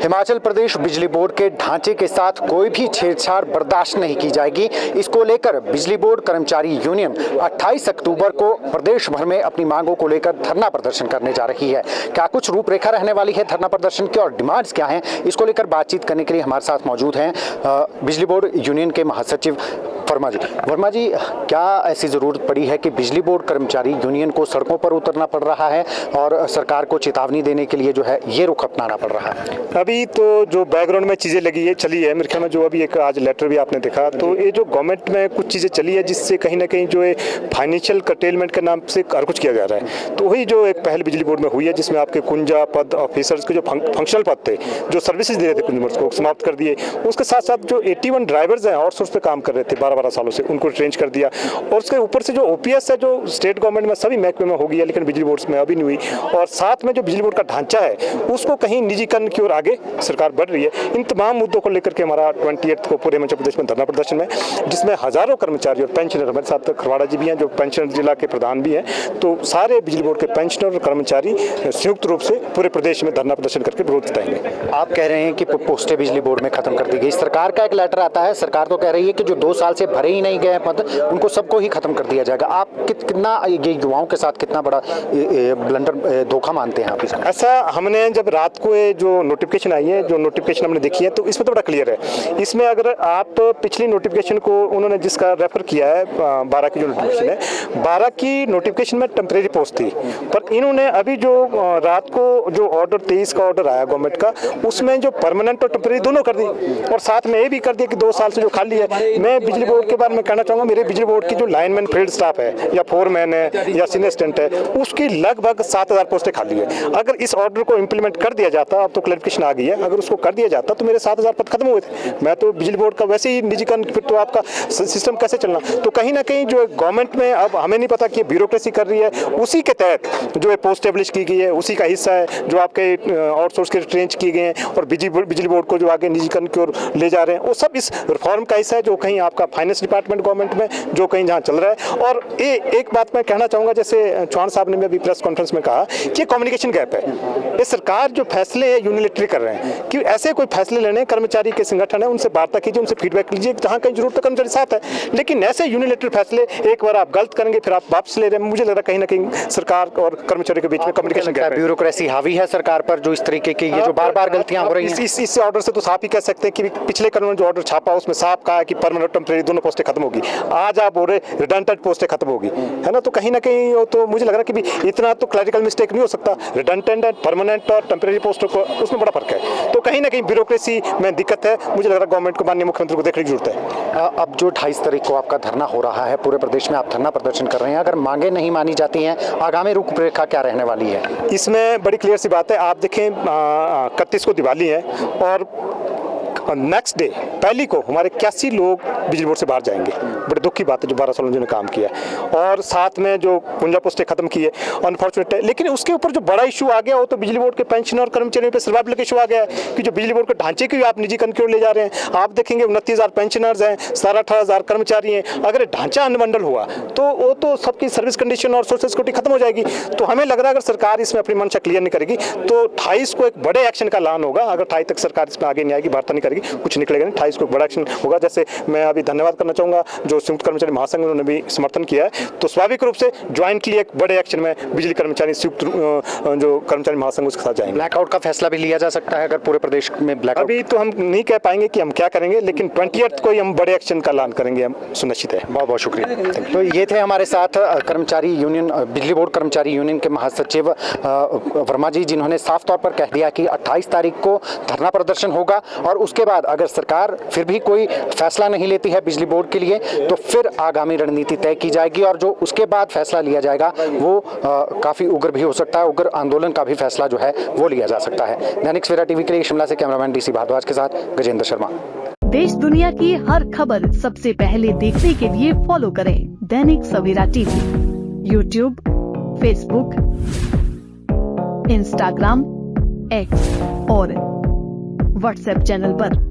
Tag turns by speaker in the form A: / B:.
A: हिमाचल प्रदेश बिजली बोर्ड के ढांचे के साथ कोई भी छेड़छाड़ बर्दाश्त नहीं की जाएगी। इसको लेकर बिजली बोर्ड कर्मचारी यूनियन 28 अक्टूबर को प्रदेश भर में अपनी मांगों को लेकर धरना प्रदर्शन करने जा रही है। क्या कुछ रूपरेखा रहने वाली है धरना प्रदर्शन की और डिमांड्स क्या हैं, इसको लेकर बातचीत करने के लिए हमारे साथ मौजूद हैं बिजली बोर्ड यूनियन के महासचिव वर्मा जी। वर्मा जी, क्या ऐसी ज़रूरत पड़ी है कि बिजली बोर्ड कर्मचारी यूनियन को सड़कों पर उतरना पड़ रहा है और सरकार को चेतावनी देने के लिए जो है ये रुख अपनाना पड़ रहा है?
B: अभी तो जो बैकग्राउंड में चीज़ें लगी है चली है, मेरे ख्याल में जो अभी एक आज लेटर भी आपने देखा, तो ये जो गवर्नमेंट में कुछ चीज़ें चली है जिससे कहीं ना कहीं जो है फाइनेंशियल कर्टेलमेंट के नाम से हर कुछ किया जा रहा है। तो वही जो एक पहल बिजली बोर्ड में हुई है जिसमें आपके कुंजा पद ऑफिसर्स के जो फंक्शनल पद थे, जो सर्विसेज दे रहे थे कुंजा को समाप्त कर दिए। उसके साथ साथ जो 81 ड्राइवर्स हैं आउटसोर्स पे काम कर रहे थे 12-12 सालों से, उनको ट्रेंच कर दिया। और उसके ऊपर से जो ओपीएस है जो स्टेट गवर्नमेंट में सभी महकमे में हो गई है लेकिन बिजली बोर्ड में अभी नहीं हुई। और साथ में जो बिजली बोर्ड का ढांचा है उसको कहीं निजीकरण की ओर आगे सरकार बढ़ रही है। इन तमाम मुद्दों को लेकर के हमारा 28 को पूरे हिमाचल प्रदेश में धरना प्रदर्शन है, जिसमें हजारों कर्मचारी और पेंशनर, हमारे साथ खरवाड़ा जी भी हैं जो पेंशनर जिला के प्रधान भी हैं, तो सारे बिजली बोर्ड के पेंशनर और कर्मचारी संयुक्त रूप से पूरे प्रदेश में धरना प्रदर्शन करके विरोध जताएंगे।
A: आप कह रहे हैं कि पोस्टें बिजली बोर्ड में खत्म कर दी गई। सरकार का एक लेटर आता है, सरकार तो कह रही है कि जो 2 साल से भरे ही नहीं गए पद उनको सबको ही खत्म कर दिया जाएगा। आप कितना ये युवाओं के साथ कितना बड़ा ब्लंडर धोखा मानते हैं आप इसका?
B: ऐसा हमने जब रात को जो नोटिफिकेशन आई है, जो नोटिफिकेशन हमने देखी है, तो इसमें तो बड़ा क्लियर है। इसमें अगर आप पिछली नोटिफिकेशन को उन्होंने जिसका रेफर किया है 12 की जो नोटिफिकेशन है, 12 की नोटिफिकेशन में टेम्परेरी पोस्ट थी, पर इन्होंने अभी जो रात को जो ऑर्डर 23 का ऑर्डर आया गवर्नमेंट का, उसमें जो परमानेंट और टेम्परेरी दोनों कर दी और साथ में ये भी कर दिया कि 2 साल से जो खाली है। मैं बिजली बोर्ड के बारे में कहना चाहूँगा, मेरे बिजली बोर्ड की जो लाइनमैन फील्ड स्टाफ है या फोरमैन है या सीनियर असिस्टेंट है, उसकी लगभग 7000 पोस्टें खाली है। अगर इस ऑर्डर को इंप्लीमेंट कर दिया जाता, अब तो क्लैरिफिकेशन आ गई है, अगर उसको कर दिया जाता तो मेरे 7000 पद खत्म हुए थे। मैं तो बिजली बोर्ड का वैसे ही निजीकरण, फिर तो आपका सिस्टम कैसे चलना। तो कहीं ना कहीं जो गवर्नमेंट में अब हमें नहीं पता कि ब्यूरोक्रेसी कर रही है, उसी के तहत जो है पोस्ट स्टेब्लिश की गई है, उसी का हिस्सा है जो आपके आउटसोर्स के ट्रेंच किए गए हैं और बिजली बोर्ड को जो आगे निजीकरण की ओर ले जा रहे हैं, वो सब इस रिफॉर्म का हिस्सा है जो कहीं आपका फाइनेंस डिपार्टमेंट गवर्नमेंट में जो कहीं जहाँ चल रहा है। और एक बात मैं कहना चाहूँगा, जैसे चौहान साहब ने भी अभी प्रेस कॉन्फ्रेंस में कहा कि कम्युनिकेशन गैप है। ये सरकार जो फैसले यूनिलैटरली कर रहे हैं कि ऐसे कोई फैसले लेने, कर्मचारी के संगठन है उनसे वार्ता कीजिए, उनसे फीडबैक लीजिए, जहाँ कहीं जरूरत है कर्मचारी साथ है, लेकिन ऐसे यूनिलैटरल फैसले एक बार आप गलत करेंगे फिर आप वापस ले रहे हैं। मुझे लग रहा है कहीं ना कहीं सरकार और कर्मचारी के बीच में कम्युनिकेशन गैप है।
A: ब्यूरोक्रेसी हावी है सरकार पर, जो इस तरीके की ये जो बार-बार गलतियां हो रही हैं।
B: इस ऑर्डर से तो साफ ही कह सकते हैं कि पिछले कानून जो ऑर्डर छापा उसमें साफ कहा है कि परमानेंट और टेम्परेरी दोनों पोस्टें खत्म होगी। आज आप बोल रहे रिडंडेंट पोस्टें खत्म होगी, है ना। तो कहीं ना कहीं तो मुझे लग रहा है कि इतना तो क्लैरिकल मिस्टेक नहीं हो सकता। रिडंडेंट परमानेंट और टेम्परेरी पोस्टों को उसमें बड़ा फर्क है। तो कहीं ना कहीं ब्यूरोक्रेसी में दिक्कत है। मुझे लग रहा है गवर्नमेंट को, माननीय मुख्यमंत्री को देखने की जरूरत है।
A: अब जो 28 तारीख को आपका धरना हो रहा है, पूरे प्रदेश में आप धरना प्रदर्शन कर रहे हैं, अगर मांगे नहीं मानी जाती हैं, आगामी रूपरेखा क्या रहने वाली है?
B: इसमें बड़ी क्लियर सी बात है। आप देखें 31 को दिवाली है और नेक्स्ट डे पहली को हमारे 81 लोग बिजली बोर्ड से बाहर जाएंगे। बड़े दुख की बात है जो 12 सालों जिन्होंने काम किया है और साथ में जो कुंजा पोस्टें खत्म की है, अनफॉर्चुनेट है। लेकिन उसके ऊपर जो बड़ा इशू आ गया वो तो बिजली बोर्ड के पेंशनर और कर्मचारियों पे सर्वाइवल का इशू आ गया है कि जो बिजली बोर्ड के ढांचे की आप निजीकरण की ओर ले जा रहे हैं। आप देखेंगे 29,000 पेंशनर्स हैं, 17-18,000 कर्मचारी हैं। अगर ढांचा अनबंडल हुआ तो वो तो सबकी सर्विस कंडीशन और सोशल सिक्योरिटी खत्म हो जाएगी। तो हमें लग रहा है अगर सरकार इसमें अपनी मंशा क्लियर नहीं करेगी तो 28 को एक बड़े एक्शन का ऐलान होगा। अगर 28 तक सरकार इसमें आगे नहीं आएगी, वार्ता नहीं करेगी, कुछ निकलेगा नहीं। 28 को बड़ा एक्शन होगा। जैसे मैं अभी धन्यवाद करना चाहूँगा जो संयुक्त कर्मचारी महासंघ उन्होंने भी समर्थन किया है, तो स्वाभाविक रूप से ज्वाइंटली एक बड़े एक्शन में बिजली कर्मचारी संयुक्त जो कर्मचारी महासंघ उसके साथ जाएंगे।
A: ब्लैकआउट का फैसला भी लिया जा सकता है अगर पूरे प्रदेश में ब्लैकआउट?
B: अभी तो हम नहीं कह पाएंगे कि हम क्या करेंगे, लेकिन 28 को ही हम बड़े एक्शन का ऐलान करेंगे, हम सुनिश्चित है।
A: बहुत बहुत शुक्रिया। तो ये थे हमारे साथ कर्मचारी यूनियन, बिजली बोर्ड कर्मचारी यूनियन के महासचिव वर्मा जी, जिन्होंने साफ तौर पर कह दिया कि 28 तारीख को धरना प्रदर्शन होगा और उसके बाद अगर सरकार फिर भी कोई फैसला नहीं लेती है बिजली बोर्ड के लिए तो फिर आगामी रणनीति तय की जाएगी और जो उसके बाद फैसला लिया जाएगा वो काफ़ी उग्र भी हो सकता है। उग्र आंदोलन का भी फैसला जो है वो लिया जा सकता है। दैनिक सवेरा टीवी के लिए शिमला से कैमरामैन डीसी भारद्वाज के साथ गजेंद्र शर्मा।
C: देश दुनिया की हर खबर सबसे पहले देखने के लिए फॉलो करें Dainik Savera TV, YouTube, Facebook, Instagram, X और व्हाट्सएप चैनल पर।